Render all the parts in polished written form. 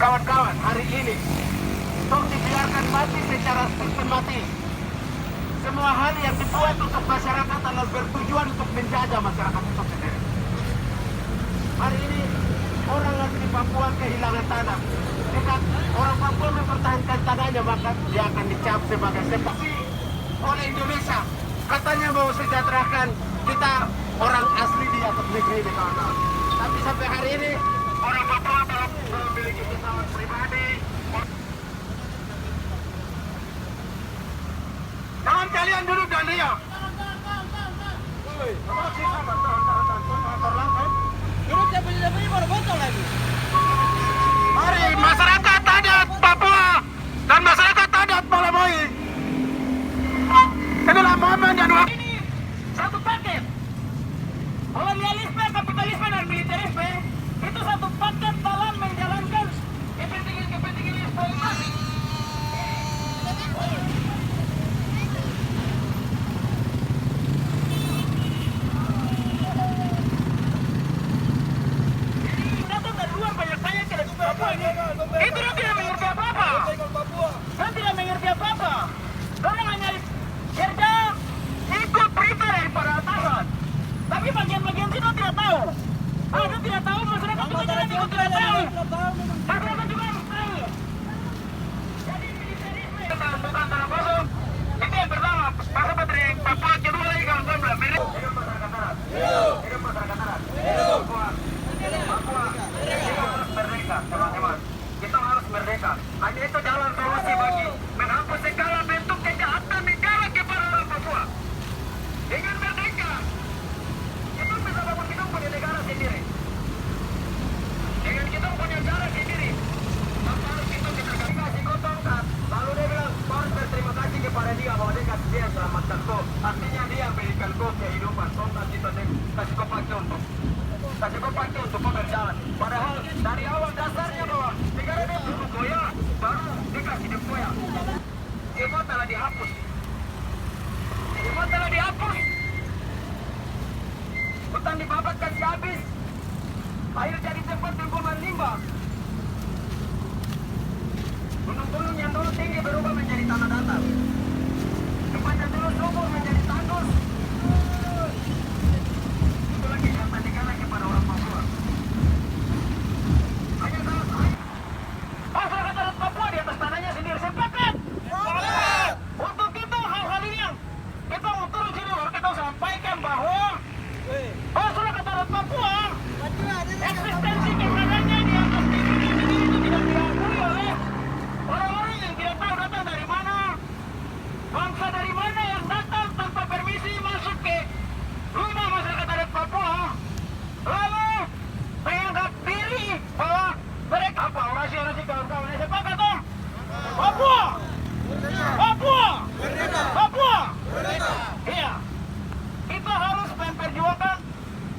kawan-kawan hari ini untuk dibiarkan mati secara sistematis. Semua hal yang dibuat untuk masyarakat adalah bertujuan untuk menjaga masyarakat itu sendiri. Hari ini orang asli Papua kehilangan tanah. Jika orang Papua mempertahankan tanahnya, maka dia akan dicap sebagai seperti oleh Indonesia. Katanya mau sejahterakan kita orang asli di atas negeri ini, kawan-kawan. Tapi sampai hari ini orang Papua belum memiliki pesawat pribadi. Jangan kalian duduk dan diam. Mari masyarakat adat Papua dan masyarakat adat Malaboy. Inilah momen dan waktu. Ini satu paket. Kolonialisme, kapitalisme dan militerisme itu satu paket dalam menjalankan kepentingan eksploitasi. Itu dia tidak mengerti apa-apa. Saya tidak mengerti apa-apa. Orang hanya kerja ikut perintah daripada atasan. Tapi bagian-bagian situ tidak tahu. Ada tidak tahu, masyarakat juga jangan ikut tidak tahu. Masyarakat juga harus tahu. Jadi militerisme bukan tanah kosong. Itu yang pertama. Pasal Menteri Papua kedua lagi kawan-kawan bilang hidup masyarakat adat. Hidup masyarakat adat. Papua. Kita harus merdeka, teman-teman. Kita harus merdeka. Hanya itu jalan solusi bagi menghapus segala bentuk kejahatan negara kepada orang Papua. Dengan merdeka, kita bisa bangun kita punya negara sendiri. Dengan kita punya cara sendiri. Tanpa harus kita kasih kotongkan. Lalu dia bilang, kau harus berterima kasih kepada dia bahwa dia kasih dia selamatkan kau. Artinya dia berikan kau kehidupan. Kau kasih kau pakai untuk kau berjalan. Padahal dari awal dasarnya bahwa negara dia dulu goyah, baru dikasih dia goyah. Semua telah dihapus. Semua telah dihapus. Hutan dibabat kasih habis. Air jadi tempat timbulan limbah. Gunung-gunung yang dulu tinggi berubah menjadi tanah datar. Tempat yang dulu subur menjadi tandus. Itulah kejahatan negara kepada orang Papua. Masyarakat adat Papua di atas tanahnya sendiri sepakat. Untuk itu hal-hal ini yang kita mau turun sini baru kita sampaikan bahwa masyarakat adat Papua eksistensi keberadaannya di atas negeri ini itu tidak diakui oleh orang-orang yang tidak tahu datang dari mana, bangsa dari mana yang datang tanpa permisi masuk ke rumah masyarakat adat Papua, lalu menganggap diri bahwa mereka apa orasi kawan-kawan yang sepakat toh? Papua, Papua, Papua, iya. Kita harus memperjuangkan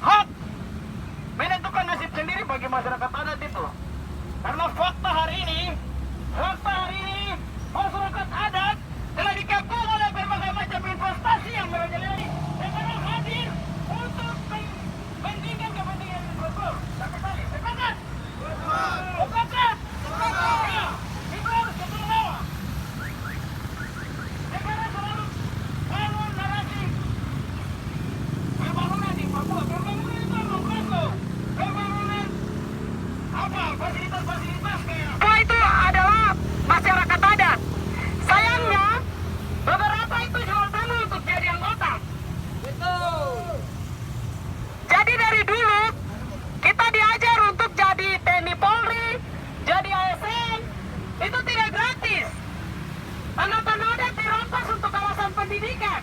hak menentukan nasib sendiri bagi masyarakat adat itu. Karena fakta hari ini masyarakat adat telah dikepung oleh berbagai macam investasi yang merajalela. Sekarang hadir untuk kepentingan betul. Kapitalis, sepakat? Sepakat? Ya, itu harus betul bawa. Negara selalu bangun narasi pembangunan di Papua. Pembangunan itu membantu. Pembangunan apa? Fasilitas-fasilitas kayak apa itu adalah masyarakat adat. Sayangnya beberapa itu jual dulu untuk jadi anggota. Betul. Jadi dari dulu kita diajar untuk jadi TNI Polri, jadi ASN, itu tidak gratis. Tanah-tanah adat dirampas untuk kawasan pendidikan.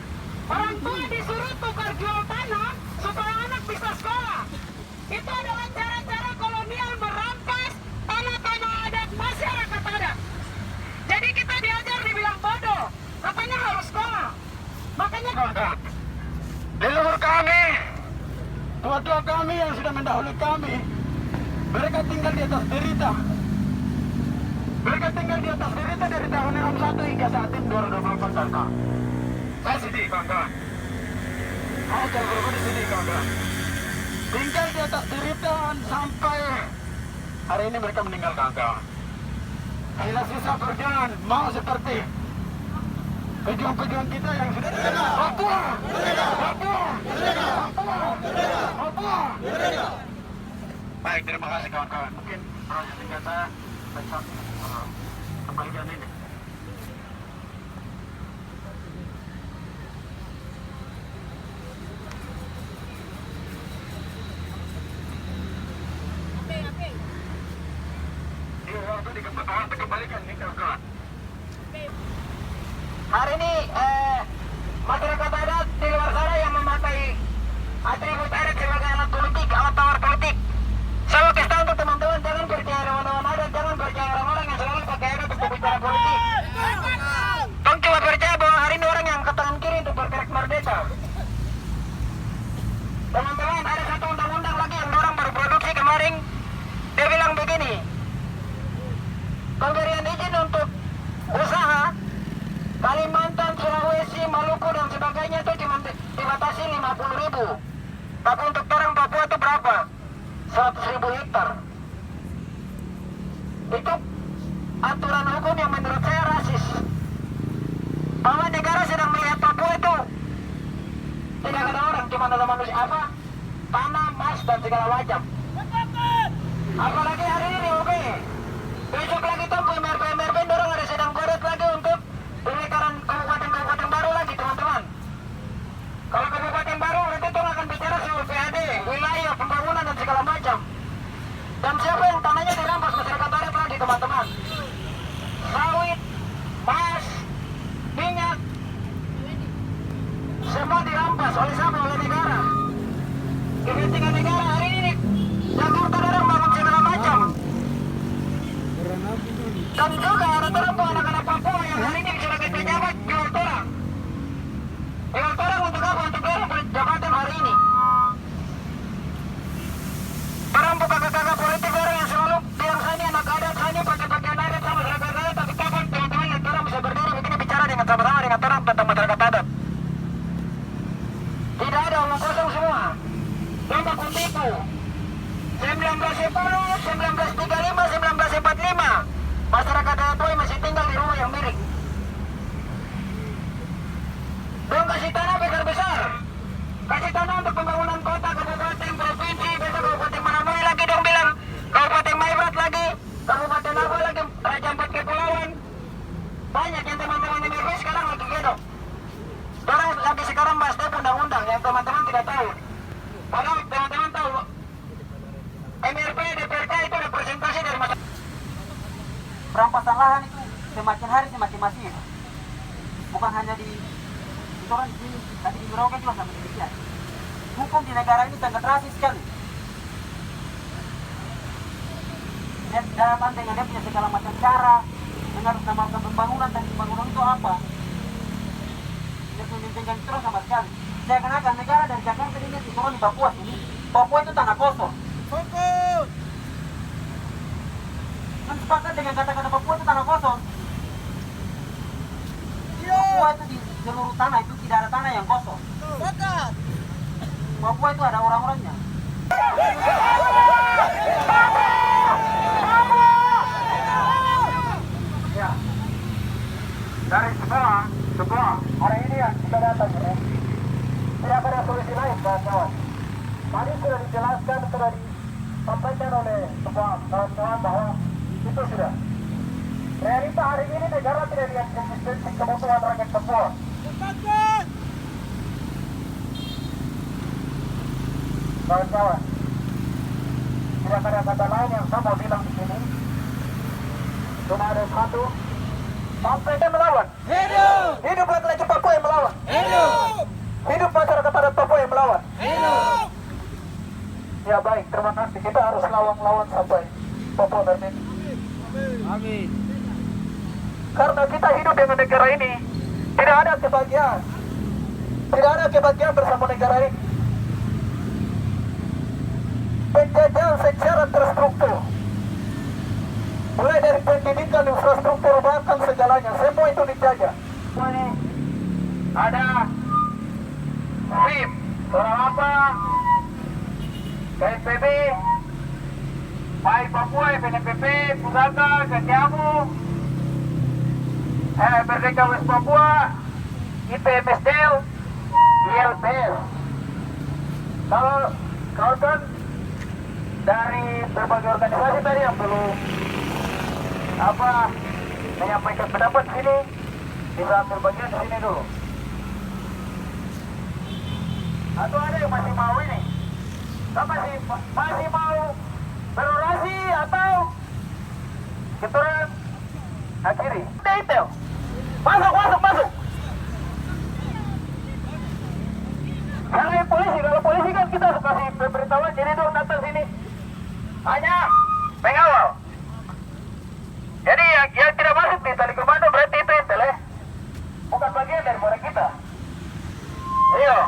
Orang tua disuruh tukar jual tanah supaya anak bisa sekolah. Itu adalah cara-cara kolonial merampas tanah-tanah adat masyarakat adat. Jadi kita diajar dibilang bodoh, katanya harus sekolah. Makanya leluhur kami, tua-tua kami yang sudah mendahului kami, mereka tinggal di atas derita. Mereka tinggal di atas derita dari tahun 61 hingga saat ini 2024 tahun. Saya sedih kawan-kawan. Saya benar-benar sedih kawan-kawan. Tinggal di atas derita sampai hari ini mereka meninggal kawan-kawan. Tidak susah berjalan, mau seperti pejuang-pejuang kita yang sudah Papua, Papua, Papua. Baik, terima kasih kawan-kawan. Mungkin proses senjata besok kembalikan ini. Dikembalikan nih kawan-kawan. Hari ini masyarakat adat di luar sana yang memakai atribut adat sebagai alat politik, alat tawar politik. Saya kasih tahu untuk teman-teman, jangan percaya lawan-lawan adat, jangan percaya orang-orang yang selalu pakai adat untuk bicara politik. Tong cuma percaya bahwa hari ini orang yang angkat tangan kiri untuk bergerak merdeka. Teman-teman, ada satu undang-undang lagi yang orang baru produksi kemarin. Dia bilang begini, pemberian izin untuk usaha Kalimantan, Sulawesi, Maluku dan sebagainya itu cuma dibatasi 50.000. Tapi untuk orang Papua itu berapa? 100.000 hektar. Itu aturan hukum yang menurut saya rasis. Bahwa negara sedang melihat Papua itu tidak ada orang, cuma ada manusia apa? Tanah, emas dan segala macam. Apalagi hari ini, oke. Besok lagi tempo MRP dorong ada sedang koret lagi untuk pemekaran kabupaten baru lagi, teman-teman. Kalau kabupaten baru nanti itu akan bicara soal PAD, wilayah, pembangunan dan segala macam. Dan siapa yang tanahnya dirampas masyarakat adat lagi, teman-teman. Sawit, emas, minyak, semua dirampas oleh siapa? Oleh negara. Kepentingan negara hari ini Jakarta dorong bangun segala macam. Dan juga ada terlalu anak-anak Papua yang hari ini sebagai pejabat jual torang. Jual torang untuk apa? Untuk dorong jabatan hari ini. Orang bukan kakak politik, orang yang selalu bilang saya ini anak adat, saya ini pakai pakaian adat sama masyarakat adat. Tapi kapan teman-teman lihat orang bisa berdiri begini bicara dengan sama-sama dengan orang tentang masyarakat adat? Tidak ada omong kosong semua. Lomba kuntipu 1910, 1935, 1945 masyarakat adat masih tinggal di rumah yang miring. Belum kasih tanah besar-besar. Kasih tanah untuk pembangunan kota, kabupaten, provinsi, besok kabupaten Manamui lagi dong bilang, kabupaten Maibrat lagi, kabupaten apa lagi, Raja Ampat Kepulauan. Banyak yang teman-teman MRP sekarang lagi gedok. Orang lagi sekarang bahas undang-undang yang teman-teman tidak tahu. Padahal teman-teman tahu, MRP, DPRK itu representasi dari masyarakat. Perampasan lahan itu semakin hari semakin masif. Bukan hanya di orang di sini, tadi di Merauke juga sampai demikian. Hukum di negara ini sangat rasis sekali. Dia datang dengan dia punya segala macam cara, dengan menamakan pembangunan dan pembangunan itu apa? Dia mementingkan terus sama sekali. Saya kenakan negara dari Jakarta ini turun di Papua sini. Papua itu tanah kosong. Fokus. Kan sepakat dengan kata-kata Papua itu tanah kosong. Papua itu di seluruh tanah itu tidak ada tanah yang kosong. Sepakat. Papua itu ada orang-orangnya. Ya. Dari semua hari ini yang kita datang ini tidak ada solusi lain, kawan-kawan. Tadi sudah dijelaskan, sudah disampaikan oleh semua kawan-kawan bahwa itu sudah. Realita hari ini negara tidak lihat eksistensi kebutuhan rakyat Papua. Kawan-kawan, tidak ada kata lain yang saya mau bilang di sini. Cuma ada satu, sampai dia melawan. Hidup! Hidup laki-laki Papua yang melawan. Hidup! Hidup masyarakat adat Papua yang melawan. Hidup! Ya baik, terima kasih. Kita harus lawan sampai Papua merdeka. Amin. Karena kita hidup dengan negara ini, tidak ada kebahagiaan. Tidak ada kebahagiaan bersama negara ini. Penjajahan secara terstruktur. Mulai dari pendidikan, infrastruktur, bahkan segalanya, semua itu dijajah. Ini ada SIM, orang apa, KSPB, Pai Papua, PNPP, Pusaka, Ketiamu, Merdeka West Papua, IPMSDL, ILPS. Kalau kawan-kawan dari berbagai organisasi tadi yang belum menyampaikan pendapat di sini, bisa ambil bagian di sini dulu. Atau ada yang masih mau ini? Masih mau berorasi atau kita akhiri? Detail. Masuk. Jangan polisi, kalau polisi kan kita suka kasih pemberitahuan, jadi dong datang sini. Hanya pengawal. Jadi yang tidak masuk di tali komando berarti itu intel ya. Bukan bagian dari orang kita. Iya.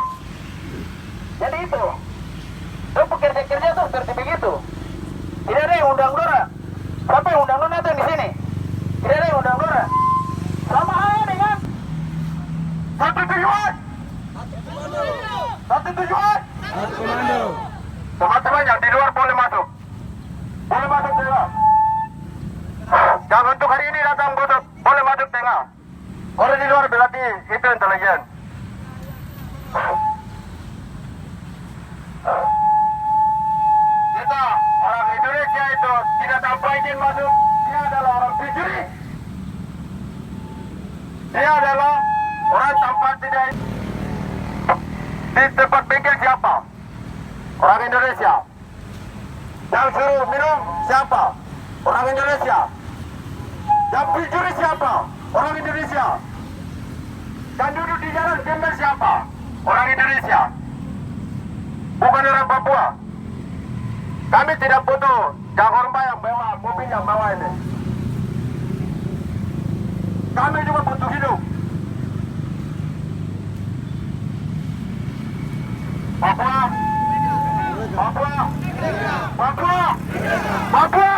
Jadi itu. Itu pekerja-kerja tuh seperti begitu. Tidak ada yang undang Dora. Siapa yang undang Dora datang di sini? Tidak ada yang undang Dora. Sama halnya dengan satu tujuan. Satu tujuan. Satu komando. Teman-teman yang di luar boleh masuk. Boleh masuk tengah. Yang untuk hari ini datang boleh masuk tengah. Orang di luar berarti itu intelijen. Kita orang Indonesia itu tidak tanpa izin masuk. Dia adalah orang pencuri. Dia adalah orang tanpa tidak di tempat bengkel siapa? Orang Indonesia. Yang suruh minum siapa? Orang Indonesia. Yang pencuri siapa? Orang Indonesia. Dan duduk di jalan gembel siapa? Orang Indonesia. Bukan orang Papua. Kami tidak butuh Jakorba yang bawa mobil yang bawa ini. Kami juga butuh hidup. Papua. Papua. Papua. Papua.